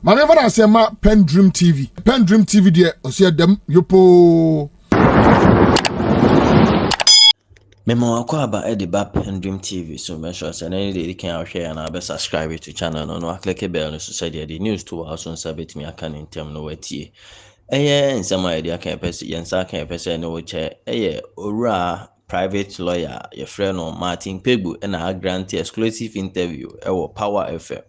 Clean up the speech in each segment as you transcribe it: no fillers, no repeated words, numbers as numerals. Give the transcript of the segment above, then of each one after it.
Maneva na say ma PENDREAM TV there o say dem yopo Memo akwaba ediba PENDREAM TV so make sure say any dey can share and be subscribe to channel no click bell no so say the news to also sabit me aka in term no watie nsema ide aka pese yensa aka pese no che owura private lawyer your friend no Kpebu na grant exclusive interview Power FM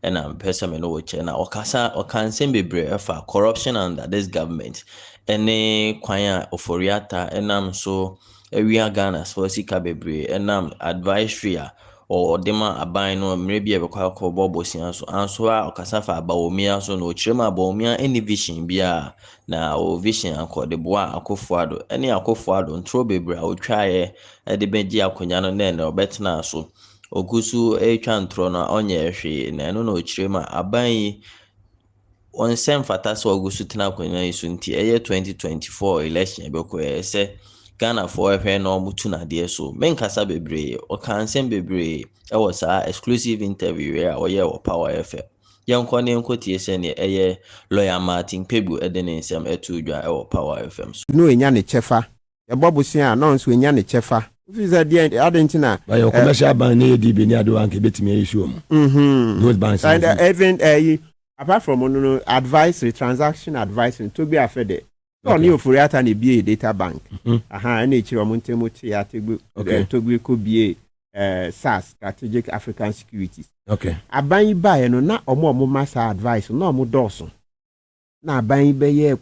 and pese me no che na okansem bebre efa corruption under this government any kwanya Ofori Atta enam so we are Ghana's for sika bebre enam advisory or dema aban no maybe e bekwa ko bobosia so anso a okasafa Bawumia so no chirema Bawumia any vision bia na o vision akọ de boa akofo any akofo ado ntro bebre o twae e de beji akonya no na obetena so ogusu twa ntro na onye ehwe na no no chirema aban on sem fata so ogusu tena akonya isu nti 2024 election bekọ se Ghana for ehwe no mutu na de so menkasa bebre o kansem bebre e was a exclusive interview where o Power FM yanko ne nkotie se ne lawyer Kpebu edene nsem etu dwa e Power FM so no enya ne chefa e bobusia announce enya ne chefa visa de adentina by your commercial ban na di be ni ado anke betimi issue those bans and even apart from no advisory transaction advisory to be afede no ni Ofori Atta na be data bank na echiri omuntemo ya tegbu togbu ko be SAS strategic African securities aban ba no na omo masa advice na omo doso na aban be ye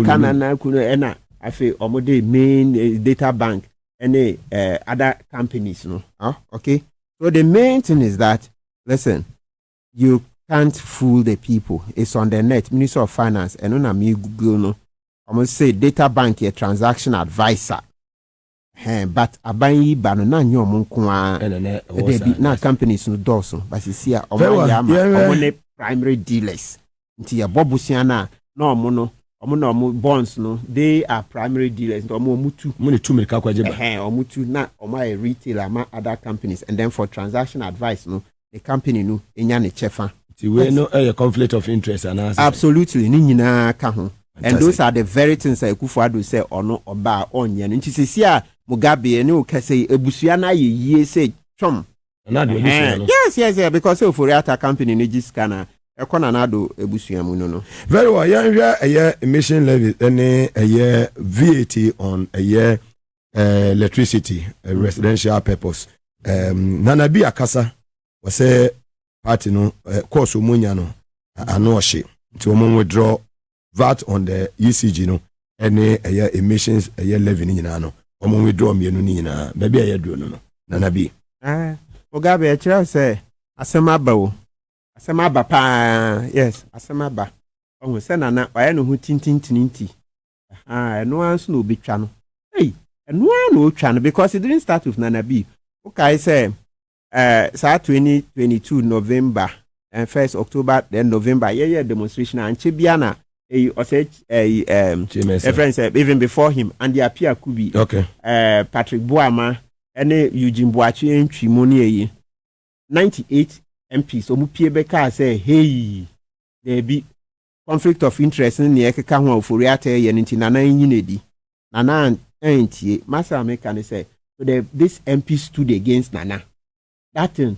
kanana kuno na afi omo de main data bank and other companies no okay, so the main thing is that listen, you can't fool the people. It's on the net. Minister of Finance and on me Google no I must say data bank a transaction advisor. But abayi ba no na nyo mo nko na companies no doso but you see omo primary dealers nti ya bobusia na omo bonds no they are primary dealers omo mutu money to make akwaje ba omutu na omo a retailer ama other companies and then for transaction advice no the company no enya ne chefa ti we no a conflict of interest and absolutely ni nyina ka ho. And those are the very things I Akufo-Addo say ono oba onye no nti sesi a Mugabe ne o kase ebusua na ye say chom na do ebusua no yes because Ofori Atta company ne giskana ekona na do ebusua mu no very well yan emission levy any VAT on electricity residential purpose nana bi akasa we say party no course omunya no ano ohye nti omo withdraw VAT on the ECG no any emissions levy ni nyina no omo withdraw mienu ni nyina ba bia duro no nana bi Mugabe chira say asema ba pa yes asema ba ohu se nana oya no hu tintintinti eno anso no obetwa no eno no otwa no because it didn't start with Nana B. Okay say sa 2022 November and 1st October then November demonstration and Chibiana friends even before him and the appear could be Patrick Boama and Eugene Boachi entry money 98 MPs so mupie beka say hey there be conflict of interest in the Ekeka ho Ofori Atta ye nti nana nyinedi nana entie masa make say so this MP stood against Nana that thing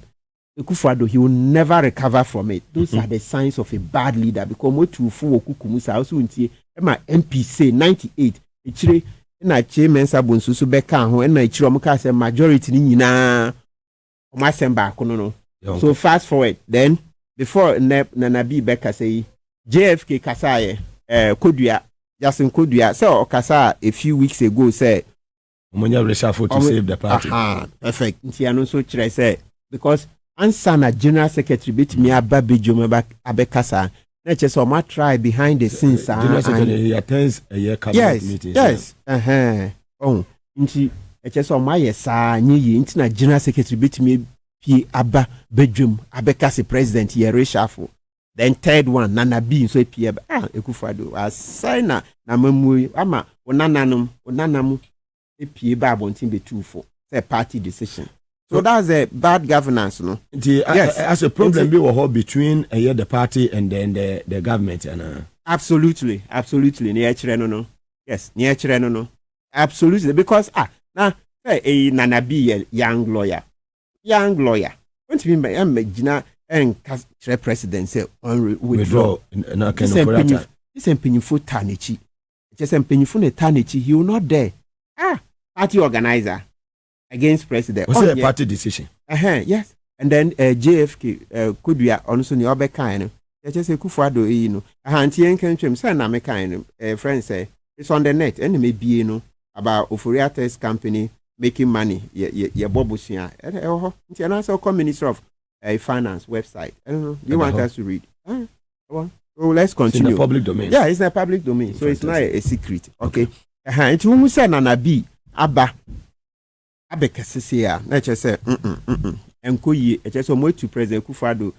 Akufo-Addo he will never recover from it. Those are the signs of a bad leader because mo tu fu okukumusa also ntie ma MP say 98 echire na che Mensah bonsusu beka ho na echire omo ka say majority ni nyina omo asemba akono no. So fast forward then before Nana B beka say JFK kasaye Kodua Jason Kodua so okasa a few weeks ago say omonya reshuffle to save the party. Perfect. Nti anu so chire say because answer na general secretary betimi ababejom abekasa na che so ma try behind the scenes general secretary attends a year cabinet meeting nti che so ma yesa nyi nti na general secretary betimi pi aba bejom abekasa president ye reshuffle then third one Nana B so pi Akufo-Addo assign na mamu ama onanam pi ba bontin be 2-4 say party decision. So that's a bad governance, no? Yes. As a problem be between the party and then the government. And, Absolutely. No. Yes, no. Absolutely. Because, now, a Nana be a young lawyer. What do you mean by Gina and president say withdraw? This is painful Tanichi. Just a painful Tanichi. He will not there. Party organizer against president. Was it a party decision? Yes. And then JFK could be also the other kind. Just a Kufado, you know. A handy can say, I'm a kind friend say it's on the net and maybe you know about Ofori company making money. Yeah, Bobusia. And also come Minister of Finance website. I don't know. Do you want us to read? Well, let's continue. It's in the public domain. Yeah, it's in the public domain. So it's not a secret. Okay. It's who said Nana B. Abba Kessia. Let's just say, and Koyi, it's just a to President Kufado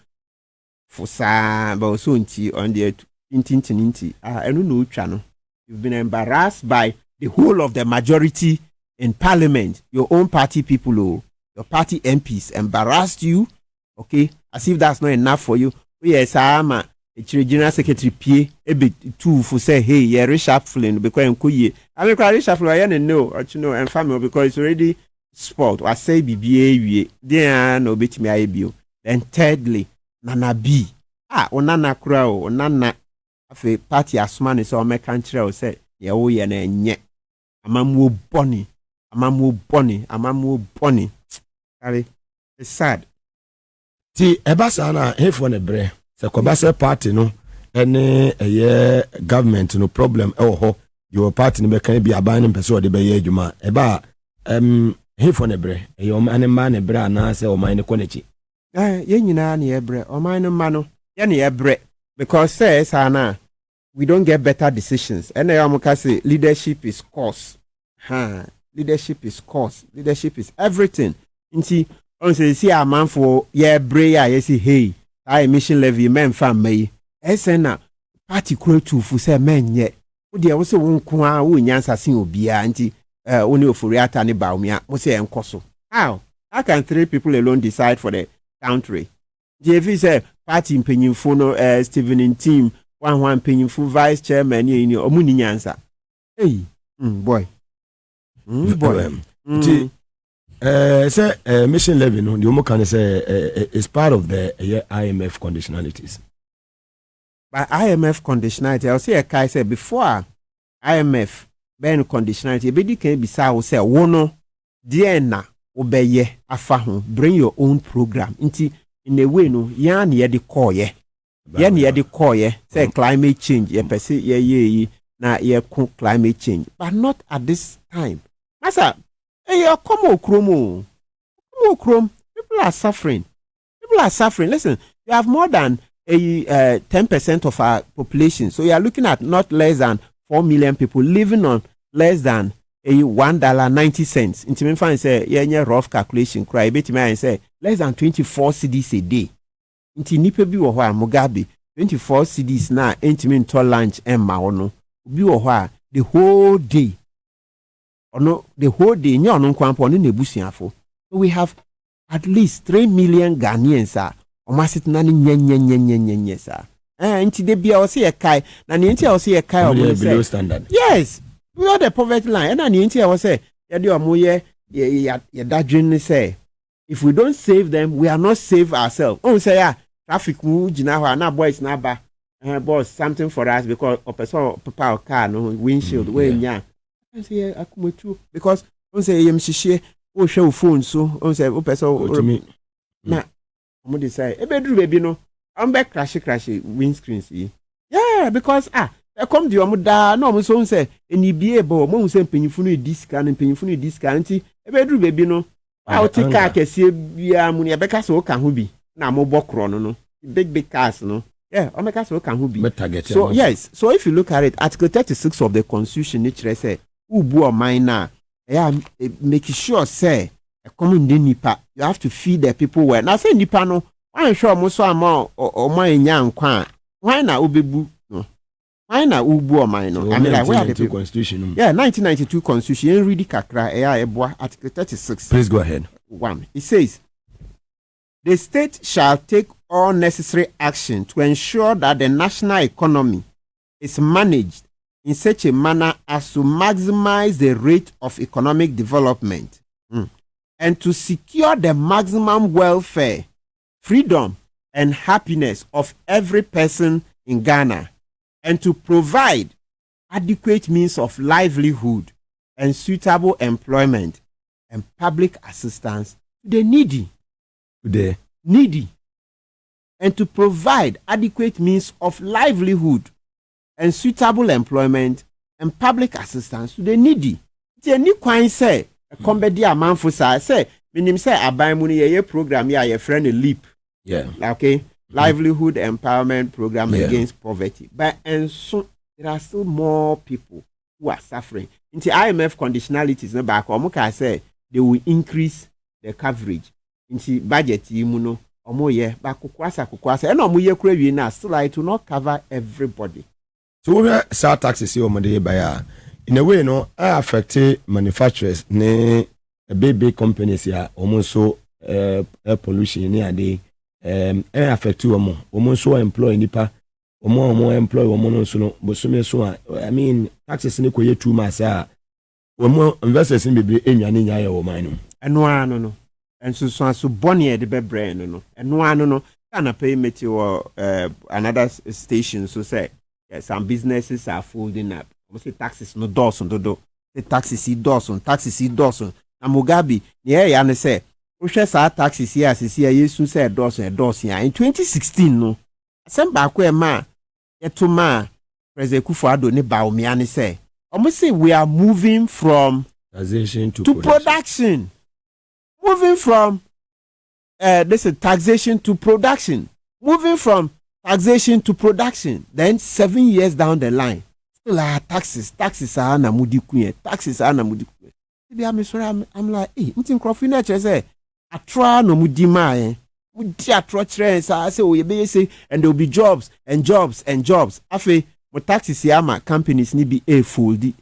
for Sa Bausonti on the Intinti. I don't know, channel. You've been embarrassed by the whole of the majority in parliament. Your own party people, your party MPs embarrassed you, okay? As if that's not enough for you. Yes, I'm a General Secretary P. A bit too for say, hey, yeah, reshuffling because I'm Koyi. I mean, reshuffle, I don't know, or you know, and family because it's already sport. I say BBA, there no bit me IBU. Then thirdly, Nana B. Onana Crow, Nana of a party as man is all my country or say, yeah, oh, yeah, and yet. Amamu Bonnie. It's sad. Ti ebasana hefo ne bre. Se kwabase party no ene government no problem ho. Your party no be kan bi aban ne pese de be ye adwuma. Eba hefo ne bre. Eyo man ma ne bre ana se o man ne konechi. Ye nyina na ye bre. O man no ma no. Ye na ye bre because says ana we don't get better decisions. And I say leadership is cost. Leadership is cost. Leadership is everything. Inti on say see a man for yeah prayer. You see hey, I emission levy men fam me. Esena party kuro to for say men yet. Wo dia wo se won kwa wo nyansa sin obia nti oni Ofori Atta ne Bawumia mo say enkoso. How can 3 people alone decide for the country? JV say party mpanyimfo no Stephen in team one mpanyimfo vice chairman ni omuni nyansa. Hey, boy. Say mission levy no the can say is part of the IMF conditionalities. By IMF conditionality, I'll say a guy say before IMF ben conditionality, be can be say wono na obeye afa ho bring your own program. Inti in a way no yan ye de call ye. Yan ye de call ye say climate change ye pese ye na ye climate change, but not at this time. Masa, come on, people are suffering. Listen, you have more than 10% of our population. So you are looking at not less than 4 million people living on less than $1.90. Intimate fine say, yeah, rough calculation, cry, bet me and say less than 24 cedis a day. Inti nipe bi wo ho Mugabe 24 cedis na intimate to lunch emma ono. Bi wo ho the whole day. No, the whole day, so we have at least 3 million Ghanaians. Almost nani sir. Inti de bia say a kai. Na inti I say a kai below standard. Yes, we are the poverty line. And inti I say ya do amoye ya that dream say if we don't save them, we are not save ourselves. Oh say traffic mu jina ho na boys na ba. Boss something for us because of person papa car no windshield we nya. I say akumetu because on say yem shishie o hwe phone so on say o person na omo dey say e bedru baby no on be crash windscreen see. Yeah, because e come di omo da na omo so say eni bie bo mo say mpanyinfu no disc anti e bedru baby no a ti car kese bia mu ne e be ka so ka ho bi na mo bokro no big cars no. Yeah, omeka so can who be. So yes, so if you look at it, Article 36 of the Constitution, it say ubu or minor, yeah, making sure say a common nipa, you have to feed the people well. Now say nipa no, I'm sure most or my young quan. Why na ubebu no? Why na ubu or mine? So I mean, like, where are the 1992 people? constitution. Yeah, 1992 Constitution. Read the kakra. Article 36. Please go ahead. 1. It says, the state shall take all necessary action to ensure that the national economy is managed in such a manner as to maximize the rate of economic development and to secure the maximum welfare, freedom, and happiness of every person in Ghana, and to provide adequate means of livelihood and suitable employment and public assistance to the needy. And to provide adequate means of livelihood and suitable employment and public assistance to the needy. Any kind say a comedy a man for say minim say aban mu ye program ya your friend a leap. Yeah. Okay. Livelihood empowerment program against poverty. But and so there are still more people who are suffering. Into IMF conditionalities no back or can say they will increase the coverage. Into budget imuno omo ye back kukwasa and omo ye kura na still like to not cover everybody. So we start taxes here on by in a way no I affect manufacturers ne big companies here almost so air pollution near the affect you almost so employ nipa more employ no so no but so I mean taxes ne koye too much more investors in be enwane nya ya man no and so bonnie the bebre no no can pay me to another station so say some businesses are folding up. We say taxes no dosun do. The taxes dosun. Na Mugabe, ya ne say, we share sa taxes here as here yesu say dosun in 2016 no. Asem ba ko e ma yeto ma President Addo ne Bawumia ne say. Almost say we are moving from taxation to production. Moving from this is taxation to production. Moving from taxation to production. Then 7 years down the line, still taxes are na mudi kuye. I'm like, hey, mtin crofin na say atra no mudi ma mudi atra trends. I say we be say and there will be jobs. Afe mo taxes yama companies ni be foldi.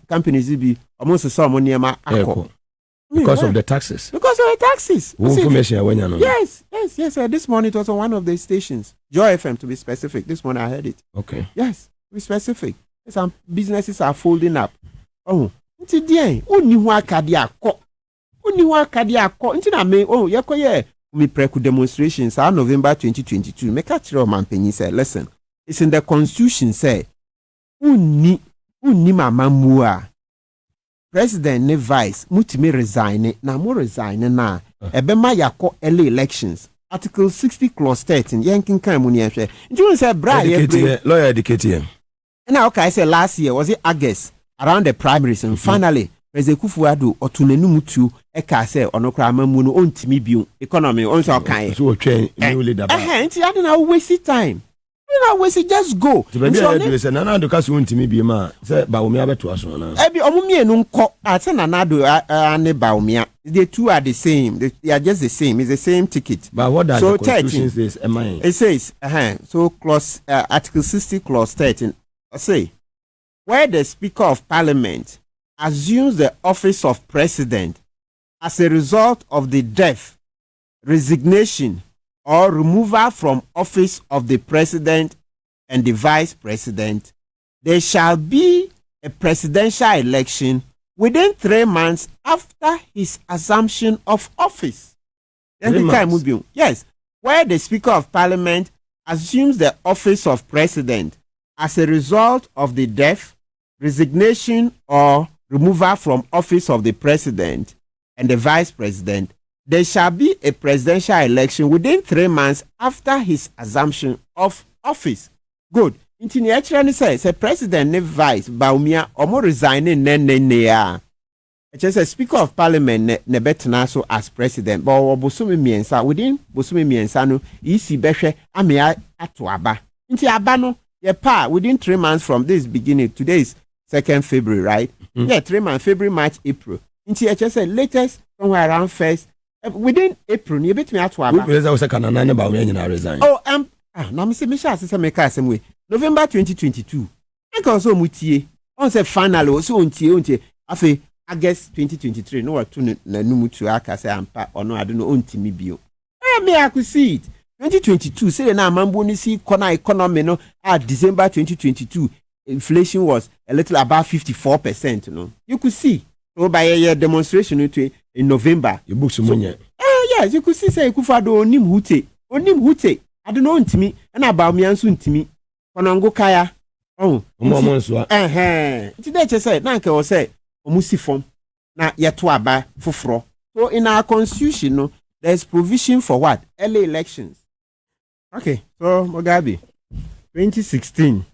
Companies be almost some money ma akọ. Because of the taxes. Information Yes. This morning it was on one of the stations. Joy FM to be specific. This morning I heard it. Okay. Yes, to be specific. Some businesses are folding up. Oh, nti die. Oni hu akade akọ. Nti na me yekoye me preku demonstrations are November 2022. Make a chiro man penny say, listen. It's in the constitution say uni mama mua. President ne vice mutimi resign na mo resign na ebema yakọ early elections article 60 clause 13 yankin kan mu ne ehwe nti say bra ye lawyer educate na okay say last year was it August around the primaries and finally President Addo otunanu mutu e ka say onokra mamu no ontimi biu economy on so kan so twen new leader ba nti ade na waste time just go. So say Nana Addo kaso ntimi bi ma say Bawumia beto aso na. Ebi omumienu nko ate Nana Addo and Bawumia. The two are the same. They are just the same. It's the same ticket. But what does the constitution says? It says, so clause article 60 clause 13 say where the Speaker of Parliament assumes the office of President as a result of the death, resignation, or removal from office of the President and the Vice President, there shall be a presidential election within 3 months after his assumption of office. 3 months? Yes, where the Speaker of Parliament assumes the office of President as a result of the death, resignation, or removal from office of the President and the Vice President, there shall be a presidential election within 3 months after his assumption of office. Good. Inti ni actually say president ne vice Bawumia omo resigning ne ya. Say Speaker of Parliament ne betena so as president. But bosumi miensa within bosumi miensa no isi behwe amia ato aba. Inti aba no ye pa within 3 months from this beginning. Today is 2nd February, right? Yeah, 3 months, February, March, April. Inti say latest somewhere around first. Within April, you bet me at one. Resign. Oh, now Mr. Misha says, make us some way. November 2022. anka also mutie on say finally also ontie afi August 2023 no what na numu to aka say ampa ono ade no ontimi bio me I could see it 2022 say na amambo ni see corner economy no at December 2022 inflation was a little above 54%, no. You could see. So by a demonstration in November. You book some money. Yes, you could see say Kufado onim hute. I don't know to me and about me and soon to me. Konango kaya. Oh, Today say nanke o say omusi form na yeto aba foforo. So in our constitution, no, there's provision for what? Early elections. Okay, so Mugabe 2016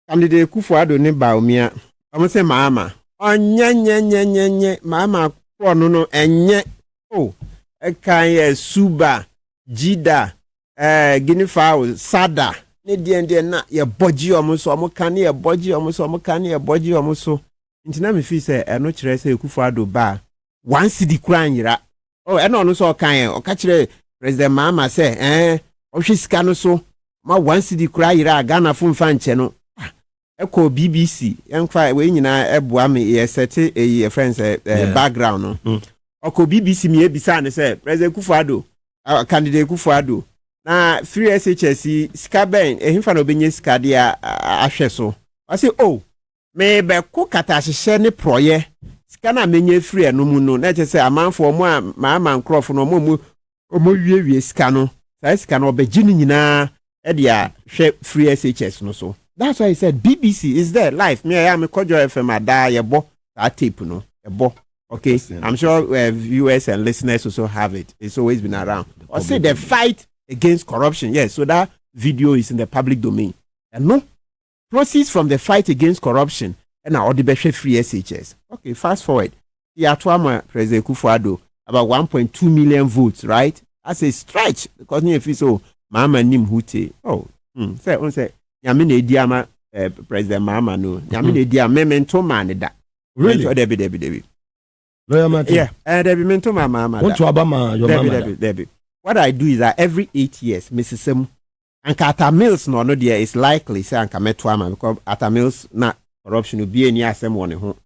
candidate Kufuado ne Bawumia. I'm say mama. Onye mama kwonu no enye. Oh, ekanye suba, jida, guinea fowl, sada. Ne die na ye boji omuso, omukani ye boji omuso, omukani ye boji omuso. Ntina me fi say eno kire say Kufuado ba. One city kran yira. Oh, eno no so kan o ka kire President Mama say ohwisika no so ma one city kran yira Ghana fu mfa nche no. Eko BBC enkwa we nyina eboa me ye set a friends background no. Oko BBC me ebisa ne say President Kufuado candidate Kufuado na 3 SHS sika ben ehimfa no benye sika dia ahwe so. I say oh me be ko kata hye ne proye sika na menye free no mu no na say amanfo mo a ma nkrofo no mo wie sika no sai sika no be gini nyina e dia hwe free SHS no so. That's why I said BBC is there live. Me I am a Kojo FM ada yebo that tape no yebo. Okay, I'm sure viewers and listeners also have it. It's always been around. I say the fight against corruption. Yes, so that video is in the public domain. And no proceeds from the fight against corruption and now the best free SHS. Okay, fast forward. Yatwama President Kufuado about 1.2 million votes, right? That's a stretch because if you so mama nim hute. Oh, say Nyame na edi ama President Mama no. Nyame na edi ama memento man da. Really? Debi. Lawyer Martin. Yeah, debi memento mama. Want to abama your mama. Debi. What I do is that every 8 years, Mrs. Sem, and Atta Mills no there is likely say anka meto ama because Atta Mills na corruption will be any asem one ho.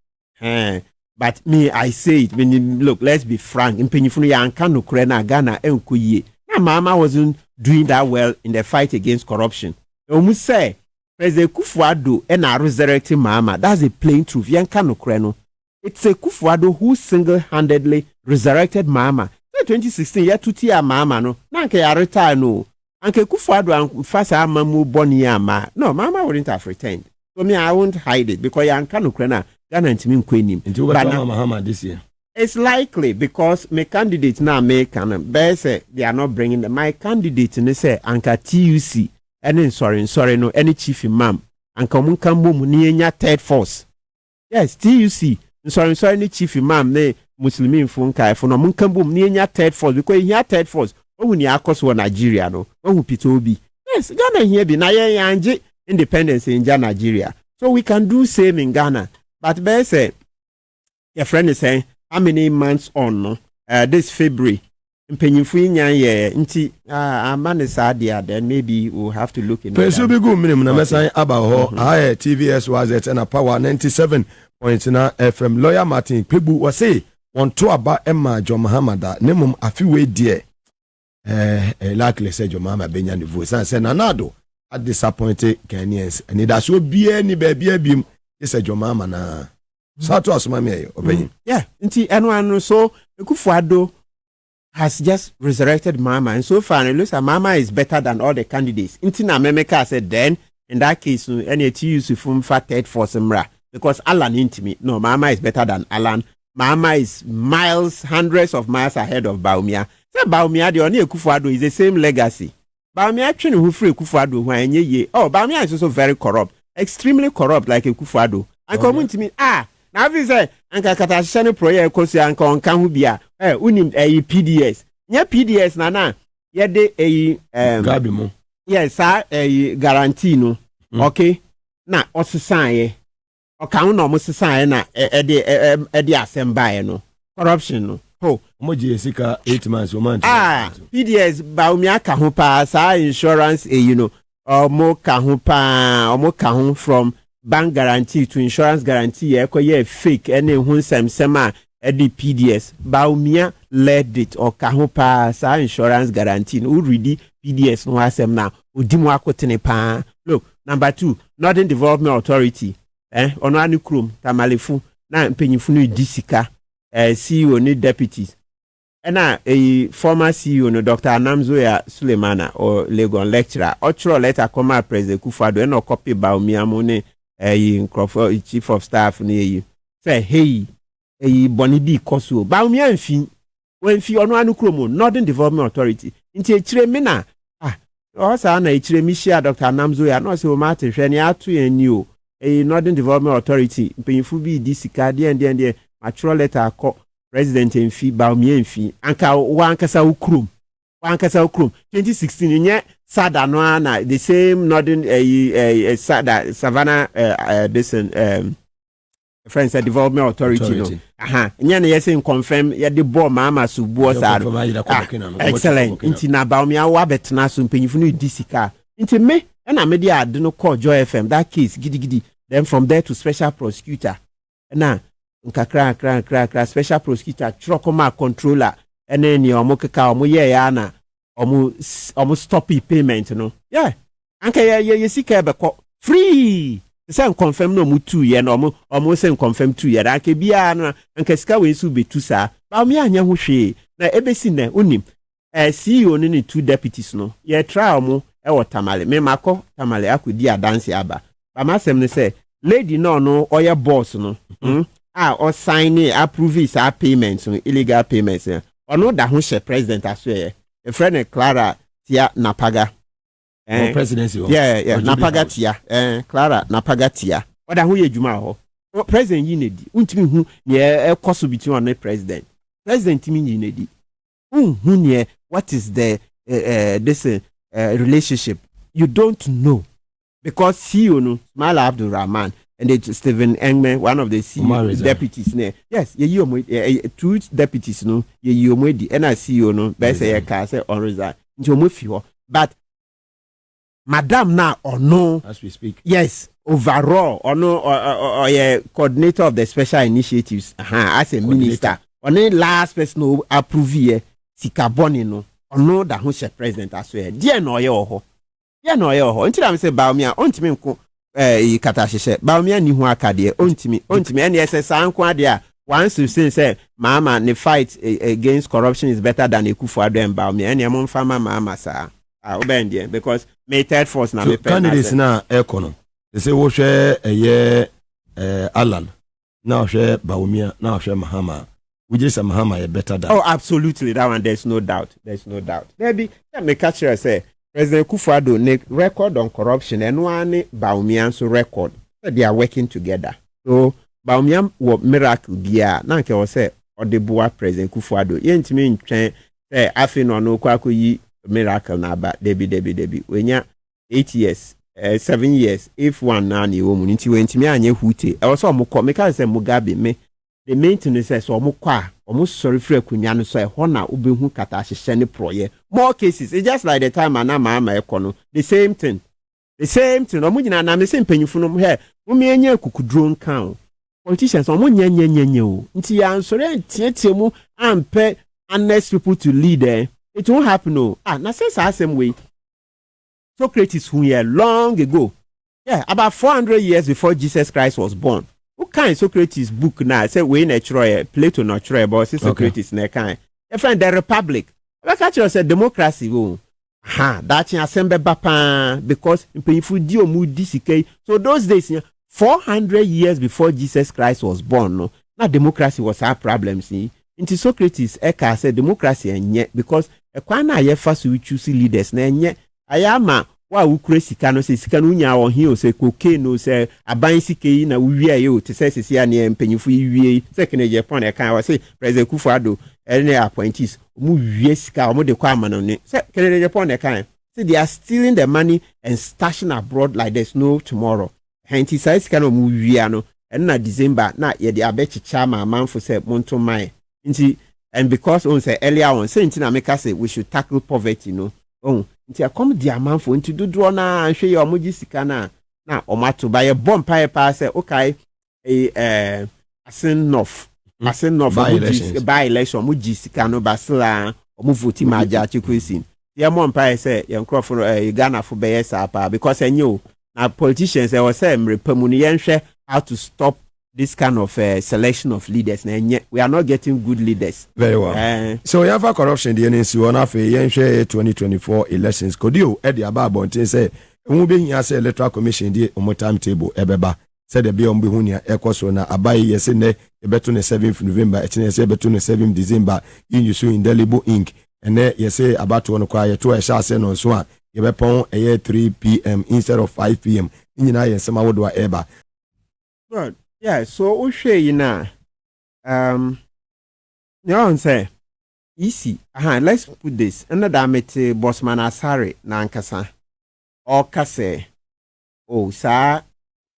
But me I say it when you look, let's be frank. Impenyifunu ya anka no kure na Ghana enko yie. Na mama wasn't doing that well in the fight against corruption. Omu say President Kufuado na resurrecting mama. That's a plain truth. Yanka no kreno. It's a Kufuado who single-handedly resurrected mama. In 2016, ya tuti ya mama no. Nanke ya retire no. Anke Kufuado fasa mamu boni ya ma. No, mama wouldn't have returned. So me I won't hide it because yanka no krena. Ghana ntimi nkwenim. Into what mama this year? It's likely because my candidates now make say they are not bringing them. My candidate ne say anka TUC. Any sorry no any chief imam and come kambo munienya third force. Yes, TUC sorry any chief imam ne Muslimin funka for no munkambo munienya third force because here third force when you akos wo Nigeria no when Pitobi. Yes, Ghana here be na yanje independence in Nigeria. So we can do same in Ghana. But be say your friend is saying how many months on no this February Mpenyinfu nyan nti amane sadia then maybe we'll have to look in. Peso be go minim na mesan aba ho TVS was na power 97.9 FM. Lawyer Martin Kpebu was say on to aba Emma John Muhammad ne mum afiwe die likely say John Muhammad benya ne voice and say nanado at disappointed Kenyans and it so be any baby abim is a John Muhammad na so to asoma me obeyin. Yeah, nti eno so Kufuado has just resurrected Mama, and so far it looks like Mama is better than all the candidates. Intina Memeka said then, in that case, any use from third for Semra because Alan intimate. No, Mama is better than Alan. Mama is miles, hundreds of miles ahead of Bawumia. So Bawumia, the only Kufuado is the same legacy. Bawumia actually who free Kufuado who ye. Oh, Bawumia is also very corrupt, extremely corrupt like a Kufuado. And come to me, now if you say anka katashane project kosi anka onka hu bia unim PDS nya PDS na ye de gabi mo yes guarantee no okay na osesan ye okan no mo sesan ye na e de asembae no corruption no ho mo je sika 8 months o man PDS Bawumia ka ho pa sa insurance omo ka ho from bank guarantee to insurance guarantee ekoye fake ene hu nsem a edi PDS Bawumia led it or ka ho pa sa insurance guarantee no ready PDS no asem na odimu akotene pa. Look, number 2, Northern Development Authority ono anu krom tamalefu na mpanyinfu no disika CEO ni deputies ena former CEO no Dr. Anamzoya Sulemana or Legon lecturer ochro letter come President Kufado ena copy Bawumia mo ne chief of staff ni say hey boni bi koso Bawumia mfi ono anu krom Northern Development Authority nti echire me na osa na echire mi share Dr. Anamzoya no say o ma te hwe ni atu eni o Northern Development Authority mpanyinfu bi disika de actual letter call President Mfi Bawumia Mfi anka wankasa ukrum 2016 nye sada no na the same Northern sada Savannah this Friends Development Authority no nye na yesi confirm ye de bo mama subuo sad excellent nti na Bawumia wa betena so mpanyinfu no disika nti me na me dey ade no call Joy FM that case gidi then from there to special prosecutor na nkakra special prosecutor trokoma controller ene ni omokeka omoye ya na omo stop payment no anka ye sika be free say confirm no mu 2 ye na omo say confirm 2 ye anka bia na anka sika we su betu sa Bawumia anya ho hwe na ebesi na onim CEO ni 2 deputies no ye try omo e tamale me mako tamale akodi adanse aba ba masem ne say lady no oye boss no or sign approve his payments, illegal payments. Or no that who president as well. A friend Clara Tia Napaga. Presidency. Yeah, Napaga Tia. Clara Napaga Tia. Or that who ye Juma. President Yinedi. Untimi who near a cost between the president. President Yinedi. Who near what is the this relationship? You don't know. Because CEO no Smala Abdul Rahman. And it's Stephen Engman, one of the CEO deputies. Yes, ye 2 deputies no, ye omwedi, and I CEO no, best say ka say on resign. But Madam na or no, as we speak. Yes, overall or no or coordinator of the special initiatives. As a minister, or no last person no approve ye sikaboni no, or no that who president as well. Dear no yo. Yeah no yo. Until I say Bawumia, ontimi nko katasheshe Bawumia ni hu akade ontimi NSS anko ade once you say mama the fight against corruption is better than Akufo-Addo and Bawumia ene mo mfa mama sa obendie because me third force na me candidates na ekono they say wo hwe Alan na hwe Bawumia na hwe Mahama we just say Mahama better than absolutely that one there's no doubt maybe me catch you say President Akufo-Addo ne record on corruption and one Bawumia so record they are working together so Bawumia wo miracle bia na nke wo say odeboa President Akufo-Addo yentimi ntwen say afi no kwakoyi miracle na ba debi wenya 8 years 7 years if one na ni wo mu nti wentimi anye hute e wo so omukọ meka say Mugabe me the maintenance so omukọ omo sorry free akunya no so e ho na obehu kata ahyehye ne proye more cases it's just like the time mama ekono the same thing omo nyina na me se mpanyufu no he mo me anya kukudro nkan politicians omo nyanya o nti ya nsore tietie mu ampe honest people to lead it won't happen no na say same way Socrates who here long ago about 400 years before Jesus Christ was born. Who kind Socrates book now say we natural Plato natural but Socrates na kind a friend the republic I catch you say democracy that in assemble bapa because if you do mudi sike so those days 400 years before Jesus Christ was born no now democracy was our problem see into Socrates eka say democracy enye because ekwan na ye fa so choose leaders na enye ayama wa ukure sika no se sika no nya wo hi o se cocaine no se aban sika yi na wiye ye o te se sisi ya ne mpanyifo wiye se kene je pon e kan wa se President Akufo-Addo ene appointees mu wiye sika o de kwa amano ne se kene je pon e kan se they are stealing the money and stashing abroad like there's no tomorrow henti sai sika no mu wiye no en na December na ye de abechicha ma amanfo se monto mai nti and because on say earlier on say nti na make say we should tackle poverty no Oh, nti akom di amanfo nti dodo na ahwe ye omoji sika na omato ba ye bomb pa say okay asin north by election omoji sika no basila omo vote ma ja chikwesin ye mom pa say ye nkrofo Ghana fo be yes apa because enyo na politicians they say mrepamu ni yenhwe how to stop this kind of selection of leaders na we are not getting good leaders. Very well. So you have corruption the NC one of 2024 elections kodio e the ababo ntin say won be hia say electoral commission the omo timetable ebeba said the be on be hu nia ekoso na abai yese ne ebeto ne 7th November e say ebeto ne 7th December in you indelible ink and yese abato no kwa ye to e sha say no so a ye be pon 3 p.m. instead of 5 p.m. nyina ye sema wodo a eba. Good. Yeah, so you know, you know, say easy. Let's put this. Another mete Bossman Asari na nkasa. Or kase. Oh, sa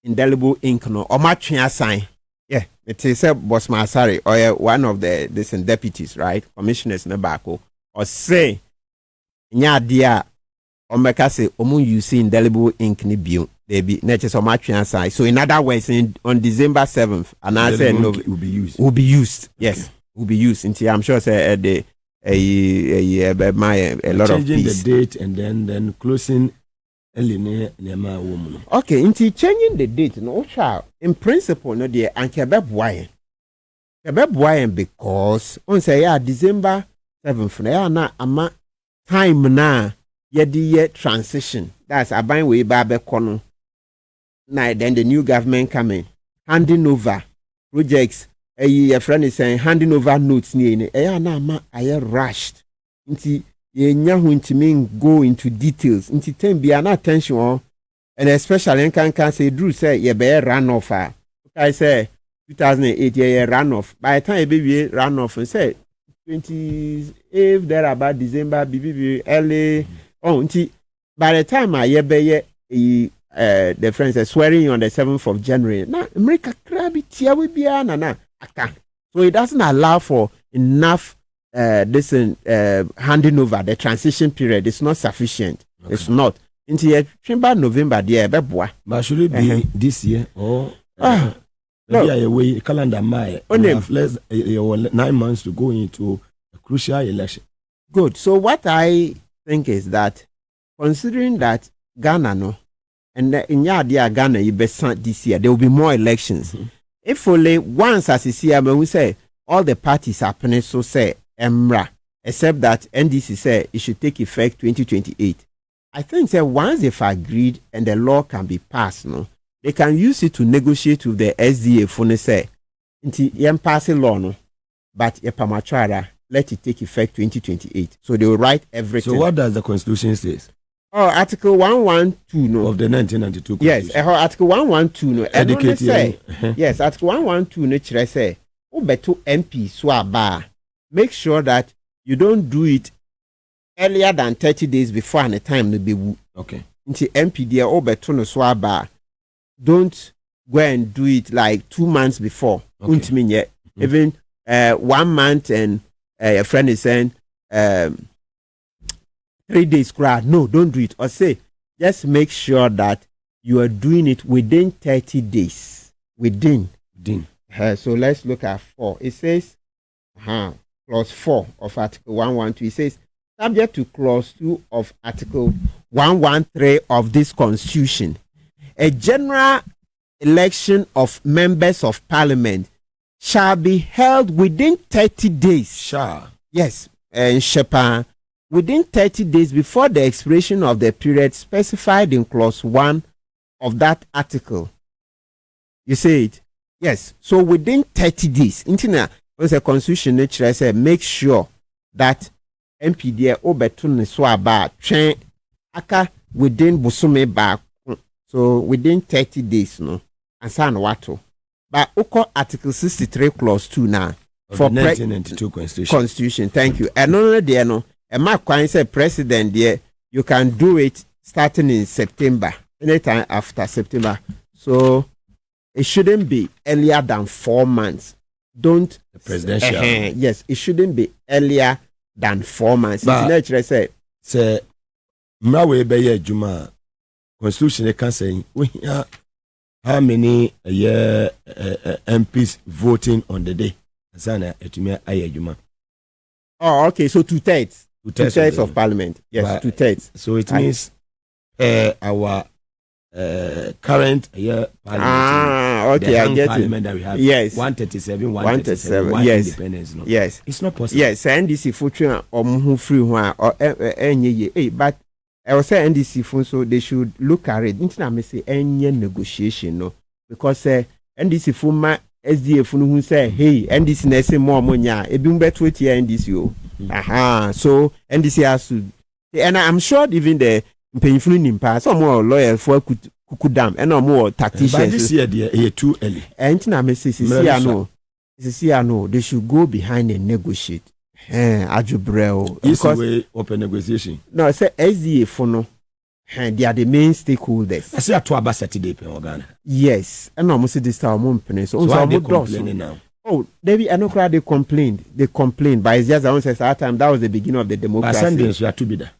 indelible ink no. Or matching sign. Yeah, it is a Bossman Asari or one of the deputies, right? Commissioners na bako. Or say nya dia or mekase omu use indelible ink ni biu. They be nature so much answer. So in other words, on December 7th, and I said no, will be used. Will be used. Yes, okay. Will be used. Until I'm sure say a lot of changing peace. The date and then closing. Okay, until changing the date, no child. In principle, no dear, and kebab why? Kebab why because on say December 7th, na ama time na ye transition. That's a bind way babe kono. Now then the new government coming, handing over projects. A friend is saying handing over notes ni na ma aye rushed. Inti ye nyahu inti mean go into details. Inti ten be an attention and especially can say Drew say ye be run off. I say 2008 ye run off. By the time ye be run off and say 28 there about December be early. Oh inti by the time I ye the friends are swearing on the 7th of January. Now, America crabby tia will be na. So it doesn't allow for enough handing over. The transition period is not sufficient. Okay. It's not. Into chamber November, dear Beboa. But should it be this year or maybe I away calendar May? Have less 9 months to go into a crucial election. Good. So what I think is that considering that Ghana no. And in Yadia Ghana, you this year, there will be more elections. Mm-hmm. If only once as you see, we say all the parties happening, so say Emra, except that NDC say it should take effect 2028. I think that once they've agreed and the law can be passed, no, they can use it to negotiate with the SDA for say, into pass a law, no, but Pamachara, let it take effect 2028. So they will write everything. So what does the Constitution say? Oh, Article 112 no. Of the 1992 Constitution. Yes, Article 112 no. Educate say, yes, Article 112 no chire say, beto MP swaba. Make sure that you don't do it earlier than 30 days before and the time no be wu. Okay. Nti MP there beto no swaba. Don't go and do it like 2 months before. Okay. Even 1 month and a friend is saying 3 days crowd. No, don't do it. Or say, just make sure that you are doing it within 30 days. Within. So let's look at 4. It says, clause 4 of Article 112. It says, subject to clause 2 of Article 113 of this Constitution, a general election of members of Parliament shall be held within 30 days. Shall. Yes, and Shepa. Within 30 days before the expiration of the period specified in clause 1 of that article. You say it? Yes. So within 30 days, when the Constitution nature say make sure that MPD obetun swaba train aka within busume back. So within 30 days, no. And san wato. But oko Article 63 clause 2 now. For 1992 Constitution. Thank you. And no there no. And my client said, President, there you can do it starting in September, anytime after September. So it shouldn't be earlier than 4 months. Don't the presidential. Yes, it shouldn't be earlier than 4 months. But, say mmra we be ye adwuma constitution can say we how many MPs voting on the day sana etumi aye adwuma. Oh, okay, so 2/3. 2/3 of parliament. Yes, but, 2/3. So it means our current parliament. Okay, I get parliament it. that we have. Yes. 137, 137, 1 yes. independence. No? Yes. It's not possible. Yes, NDC future or free one or any but I was saying NDC phone, so they should look at it. Internet may say any negotiation, no, because NDC phone my SDA phone who say, hey, NDC na say more money, it be better with NDC. So NDC has to, and I'm sure even the painful impact, some more loyal for kukudam, and no more tacticians. But this year, they are too early. And internet may say, no, they should go behind and negotiate. Ajubreo. Because way open negotiation. No, I say SDA for no. They are the main stakeholders. I say at 2 Saturday per Ghana. Yes, and almost this time month. So why they complaining now? Oh, David, I know crowd they complained, but it's just I want to say at time that was the beginning of the democracy. But Sundays you are to be there.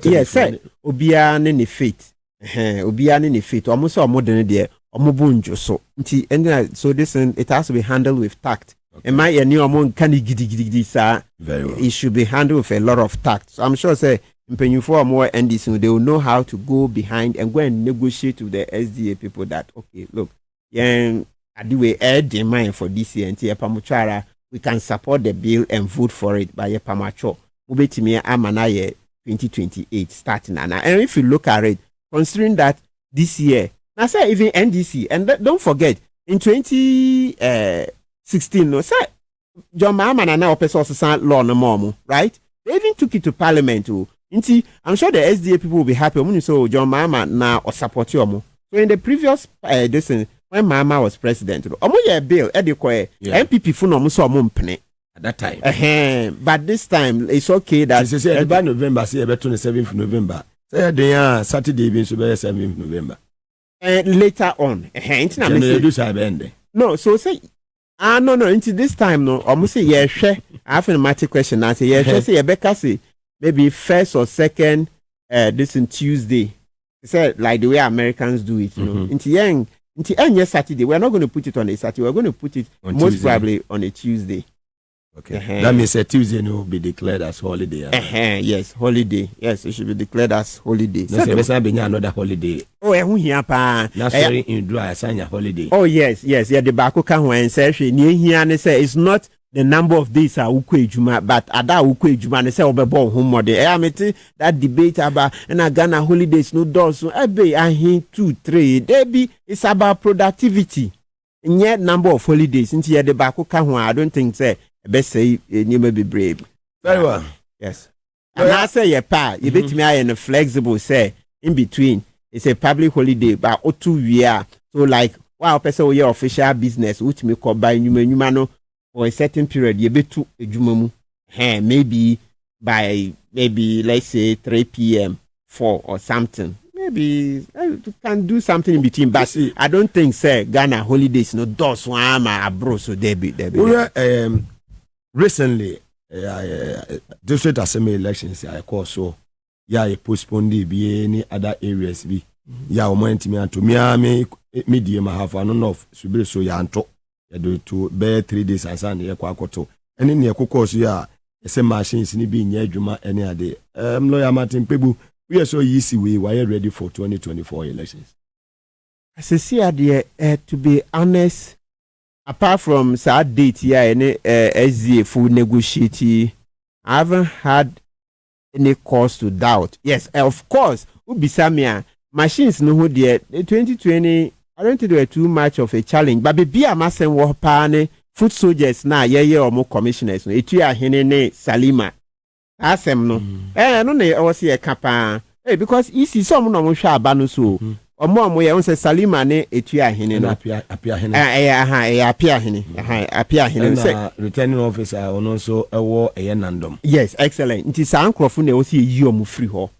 Yes, sir. Obia ne faith. Obia ne faith. Almost all modern there. Omobunjo so. So this it has to be handled with tact. Okay. And my new among can very well. It should be handled with a lot of tact. So I'm sure say for more NDC they will know how to go behind and go and negotiate with the SDA people that okay, look, I do a demand for this year and Pamuchara, we can support the bill and vote for it by a Pamacho. Ubetimi Amanaye 2028 starting and if you look at it, considering that this year, now say even NDC and don't forget in 2016, no, sir, John Mahama and now person law no more, right? They even took it to parliament too. I'm sure the SDA people will be happy when you saw John Mahama now or support you more. So in the previous when Mahama was president, bill MPP for no so at that time. But this time it's okay that by November, say about 27th November. Say they are Saturday being 7th November. Later on, no, so say no, into this time no, almost say yeah, share. I have a matter question. I say yeah, say Rebecca say maybe first or second this in Tuesday. He said like the way Americans do it, you know. Into Saturday, we're not going to put it on a Saturday. We're going to put it on most Tuesday. Probably on a Tuesday. Okay, that means a Tuesday will be declared as holiday. Yes, holiday. Yes, it should be declared as holiday. No, so be another holiday. Oh, here pa. That's very in dry sign a holiday. Oh yes. Yeah. The bako can when say here say it's not the number of days are ukwe but ada ukwe juma say obebo home de. That debate about and Ghana holidays no doors so ebe ahin 2 3 debi it's about productivity. And yet number of holidays into the bako can I don't think say best say you may be brave. Very well. Yes. And I say your pa, you bet me I am flexible say in between. It's a public holiday, but 2 years. So like wow, person your official business, which me call by you for a certain period, you bet to a jumamu. Maybe by let's say 3 p.m. 4 or something. Maybe I can do something in between, but I don't think say Ghana holidays no does one abroad so they be. Recently, district assembly elections I call so I postponed be any other areas be went me to me medium have an of subir so yanto do to bear 3 days and Sunday kwakoto and in your course some machines ni be near Juma any other lawyer Martin Kpebu we are so easy we are ready for 2024 elections. As I see to be honest, apart from sad date here any SDA full negotiate, I haven't had any cause to doubt. Yes, of course, Ubisamia machines no who the 2020 I don't think they were too much of a challenge, but be a mass and war pane foot soldiers now or more commissioners no etua hene Salima asem no no na o se kapa because isi some no mo hwa aba no so omo ye won se Salima ne etua hene no apia hene apia hene say returning officer ono so ewo nandom. Yes, excellent. Nti sa ankrofo na o se yi omo free ho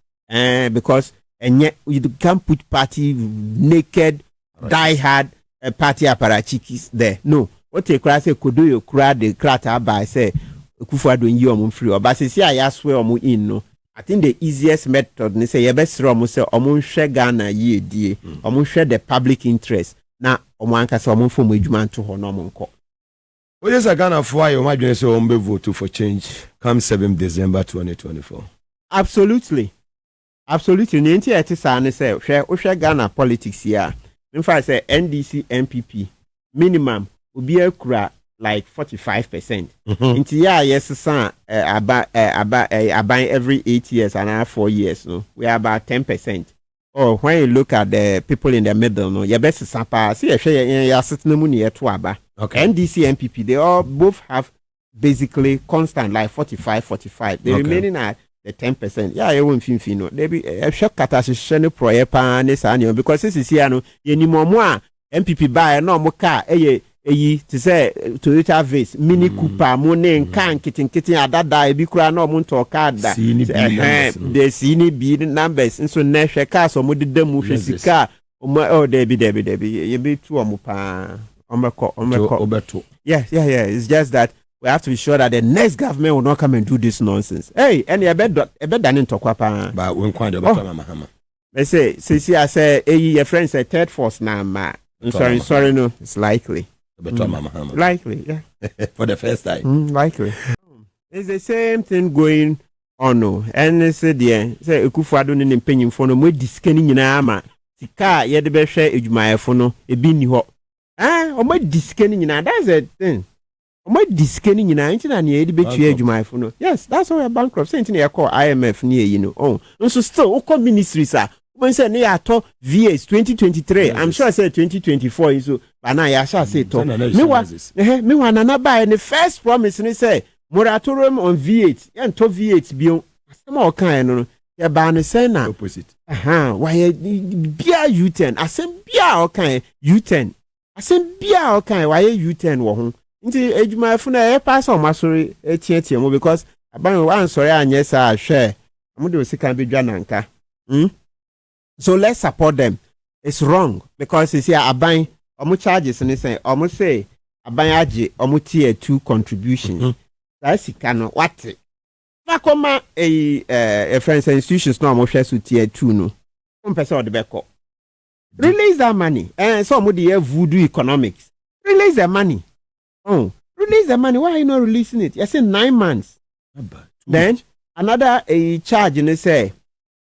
because you can't put party naked die hard party apparatchikis there. No, what a class could do you cry the crater by say Kufuado yi omo free or but say I swear omo in no I think the easiest method they say yebesro omo say omo hwe Ghana ye die omo hwe the public interest na omo anka say omo fo mo adwuma nto ho na omo nko. Oye sa Ghana for ayo ma dwen say omo vote for change come 7 December 2024. Absolutely. Ni enti eti sa ne say hwe Ghana politics here. In fact say NDC MPP minimum obi akura like 45%. Inti ya yes san aban every 8 years and 4 years no. We are about 10%. Oh, when you look at the people in the middle no, your best sapa see ya sitting mu ne to aba. Okay. NDC MPP they all both have basically constant like 45. The remaining are the 10%. Yeah, you won't fin no. They be a shock catastrophe proye pa ne sa because this is here no ye ni mo a MPP buy no mo car to say Toyota Vase Mini Cooper mo ne nkan kitten adada e bi kura no mo nto card da the sini B numbers nso na hwe car so mo dedam mo hwe sika oh debi ye be tu omo pa obeto. Yeah, it's just that we have to be sure that the next government will not come and do this nonsense. Hey, and you better than in talk about. But when quite about Mahama. They say, I say, your friend said third force now, ma. Sorry, no, it's likely. Likely, yeah. For the first time. Likely. It's the same thing going on, no. And they say, say, Kufuado in opinion for no more discanning in Ama. Sika, ye the best share my phone, a bin you. Or more discanning in that's a thing. My discanning in 1998 betray my phone. Yes, that's why bankrupt. Same thing I call IMF near you know. Oh, so still, all ministries are. When say near to VS 2023, I'm sure I said 2024 is so. But now I shall say to me one another buy the first promise and say moratorium on V8 and to V8 beyond some more kind no. Ya ban say na opposite. Why bia U10? I say bia okay U10. I say bia okay why U10 wo ho. Nti ejuma funa e pass on masori etiatia mo because aban wan sorry anye sa hwe amude osika be dwa nanka. So let's support them. It's wrong because it's here aban omo charges and say omo say aban age omo tier 2 contributions. That's sika no what? Fakoma a friends institutions no omo hwe so tier 2 no. Person of the beko. Release that money. And so omo dey voodoo economics. Release the money. Oh, release the money. Why are you not releasing it? You say 9 months. Then another charge and they say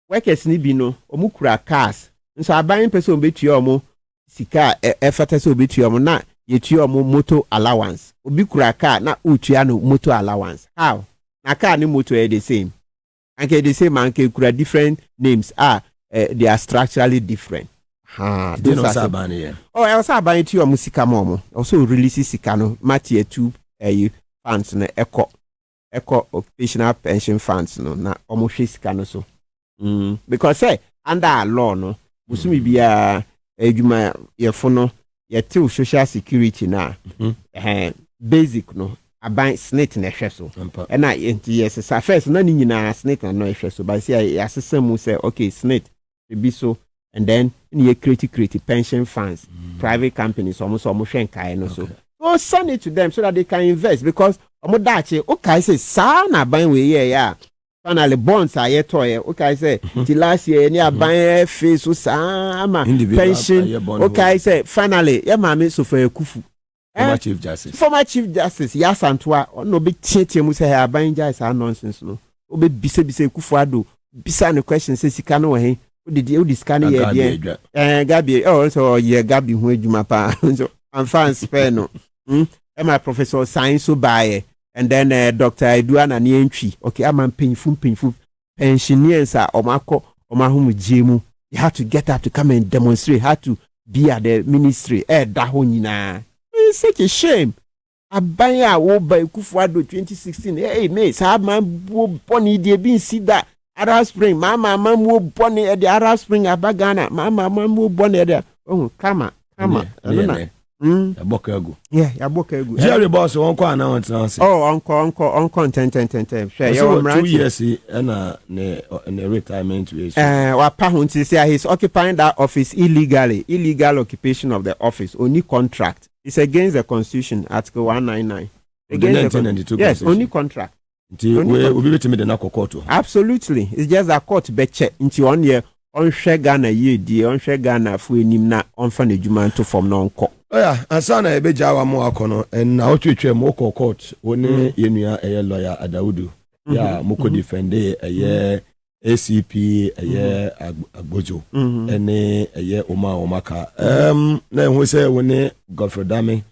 workers ni bi no omukura cars. So aban person betu omo sika effort so betu omo na yetu omo motor allowance. Obi kura car na utua no motor allowance. How? Na car ni motor are the same. Anke the same anke kura different names they are structurally different. Those are Sabani. Oh, I was about to your musica momo. Also release Sicano, Mattia 2 funds na eco occupational pension funds no na almost Sicano so. Because say under law no, Musumi be a juma your phone your two social security na basic no about snake na so. And I yes first no ni na snake na no so but say assessment say okay snake be so. And then you create pension funds, private companies, almost shenkai no so. So send it to them so that they can invest because omodache okay say sa na ban we yeah. Finally bonds are yet toy. Okay say the last year near ban face so sama pension. Okay say finally yeah mama so for kufu. Former Chief Justice yes Antwa no be tete mu say ban jai sa nonsense no. Obe bise kufu ado bisa no question say sika no he. Did you scan here? Gabi, so yeah, Gabi, who you my pa. So I'm fine, speno. And my professor science so buy, and then Dr. Eduana ni entry. Okay, I'm painful. Pensioners are Omako, Omahumu Jimu. You have to get up to come and demonstrate how to be at the ministry. Dahonina. It's such a shame. I buy a wob by Kufuado 2016. Hey, mate, I have my bonny dear being see that. Arab Spring, Mama, wo born at the Arab Spring, Abagana, Mama, wo born at the come. Bokago. Yeah, Bokago. Jerry Boss, uncle announced. Oh, uncle, 10. Share 2 years and a retirement. Wapahunti say he's occupying that office illegally. Illegal occupation of the office, only contract. It's against the Constitution, Article 199. Against the 1992. Yes, only contract. nti we obi betimi de na kokoto. Absolutely, it's just a court beche nti on ye on hwe Ghana ye die on hwe Ghana fu enim na on fa na djuma to form na onko. Oya ansana ebeja wa mo akono na otwetwe mo court woni yenua lawyer Adawudu ya moko defend ACP agbojo ene omaka na ehun se woni Godfrey Dame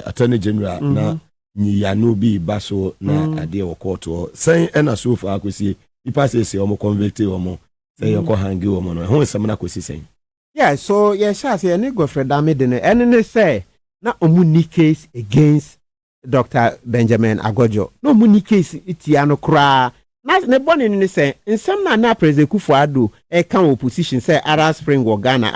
attorney general na nyiyanu bi baso na ade wo court sen ena so fa akosi ipa se omo convict omo sen yoko hangi omo no ehun se na akosi sen. Yeah, so say any Godfrey Dame de ne say na omuni case against Dr. Benjamin Agojo. No omuni case itiano kra. Na ne boni ni say nsem na President Kufu Addo kan opposition say Arab Spring or Ghana.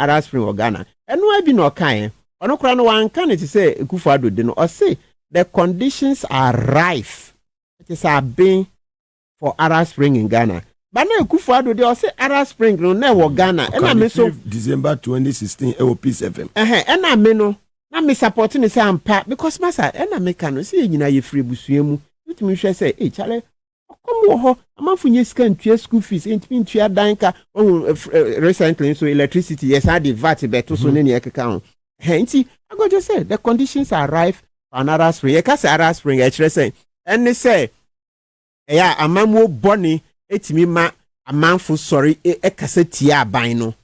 Eno abi no kan. Ono kra no wan kan it say Kufu Addo de no. O say the conditions are rife. It is a being for Arab Spring in Ghana. But now Kufu Addo dey say Arab Spring no na wo Ghana. Na me so December 2016 Peace FM. Na me no. Na me support ni say ampa because masa na me kan no say nyina ye free busua mu. Utimi hwe say chale okomo ho amanfo nye sika ntua school fees ntimi ntua danka recently so electricity yes had the VAT beto so ne ekeka ho. Nti Agojo say the conditions are rife for another spring. Ye ka say Arab Spring e kire say ene say ya amamu boni etimi ma amanfo sorry ekasa tia aban no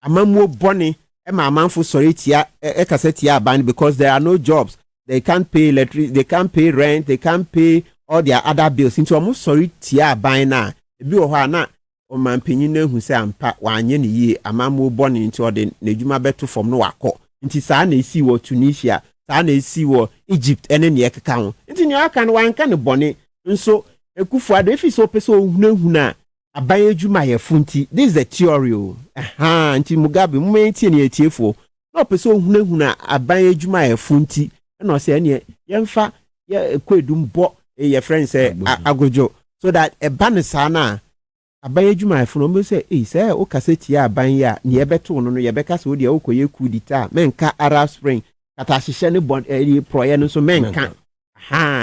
amamu boni amanfo sorry tia ekasa tia aban because there are no jobs, they can't pay electricity, they can't pay rent, they can't pay all their other bills. Into almost sorry tia aban na ebi o ha na o man panyin na hu say ampa wanye ne yi amamu boni into ode nedwuma beto from no akọ nti saa na esi wo Tunisia, saa na esi wo Egypt ene ne ekeka ho nti ne aka no wanka ne boni nso Kufu Addo if so person hunahuna aban adwuma ye funti. This is the theory nti Mugabe mumenti ne etiefo no person hunahuna aban adwuma ye funti na say ne yemfa ye Kpebu bo ye friend say Agojo so that e ban sa na aban adwuma ye funu mo say say o kaseti aban ya ne ye beto no ye beka say o de okoye kudita menka Arab Spring kata hihye ne bon proye no so menka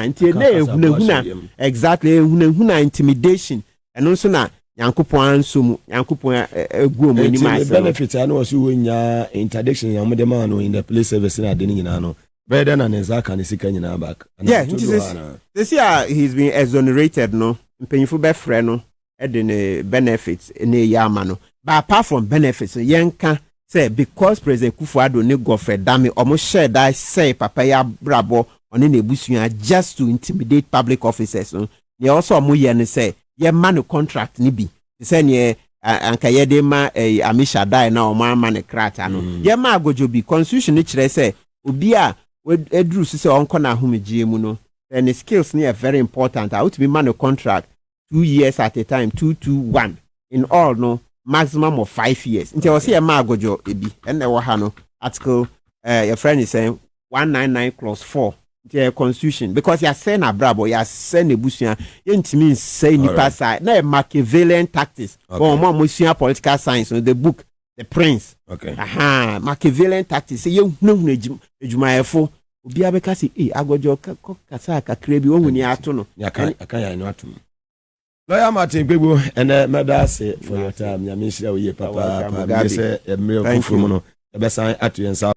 nti na ehunahuna exactly ehunahuna intimidation eno nso na Yankopon ansom Yankopon eguo mu ni ma benefit na o si wonya interdiction ya mo de man no in the place service na de nyina no better than Zaka ne sika nyina back. Yeah, this year he's been exonerated no mpanyifo be frɛ no e de ne benefits ne yama no but apart from benefits yenka say because President Kufu Addo ne Godfrey Dame omo share that say papa ya brabo on in a just to intimidate public officers. They also amuye say ye man contract ni bi. Say ye anka ye de ma Amisha die na o man krata no. Ye ma Agojo bi constitution ni kire say obi a edru say onko na ahomegye mu no. And the skills ni are very important. I would be man contract 2 years at a time, 221 in all no maximum of 5 years. Nti o say ye ma Agojo ebi and e wo ha no article your friend is saying 199 clause 4 the constitution because you are saying abrabo you are saying ebusia you ntimi say nipa side na Machiavellian tactics or more musua political science the book The Prince. Okay. Machiavellian tactics say you hunu edwumayefo obi abeka say Agojo kasa kakra bi ohuni ato no aka ya no ato lawyer Martin Kpebu and mother say for your time ya mention we papa say emre fufu no e be san atu yensa